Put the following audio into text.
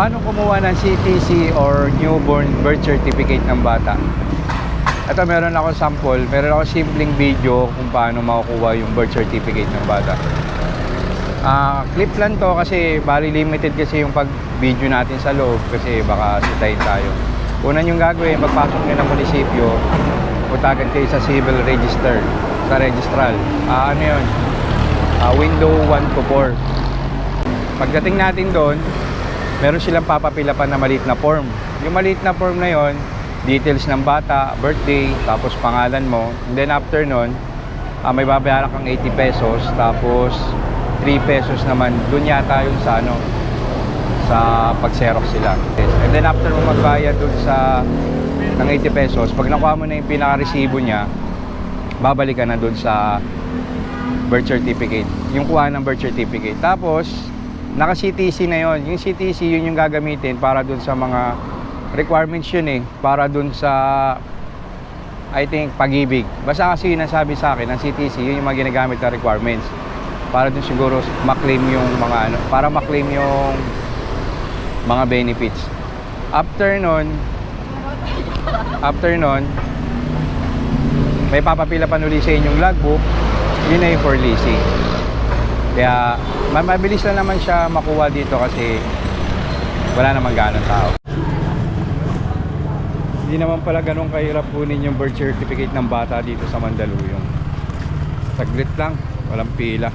Paano kumuha ng CTC or newborn birth certificate ng bata? Ito, meron ako sample, meron ako simpleng video kung paano makukuha yung birth certificate ng bata. Clip lang to kasi bali limited kasi yung pag-video natin sa loob kasi baka sitayin tayo. Una yung gagawin, magpasok nyo ng munisipyo, punta agad kayo sa civil register, sa registral. Ano yun? Window 1 to 4. Pagdating natin doon, meron silang papapilapan na maliit na form. Yung maliit na form na yon, details ng bata, birthday, tapos pangalan mo. And then after nun, may babayaran kang 80 pesos, tapos 3 pesos naman, dun yata yung sa sa pag-xerox sila. And then after mo magbayad dun sa ng 80 pesos, pag nakuha mo na yung pinaka-resibo niya, babalik ka na dun sa birth certificate, yung kuha ng birth certificate. Tapos naka-CTC na yon. Yung CTC, yun yung gagamitin para dun sa mga requirements yun para dun sa I think pag-ibig. Basta kasi yun ang sabi sa akin ng CTC, yun yung mga ginagamit na requirements para dun siguro ma-claim yung mga para ma-claim yung mga benefits. After nun may papapila pa uli sa inyong logbook, yun na yung for leasing. Kaya mabilis na naman siya makuha dito kasi wala namang ganong tao. Hindi naman pala ganun kahirap kunin yung birth certificate ng bata dito sa Mandaluyong. Saglit lang, walang pila.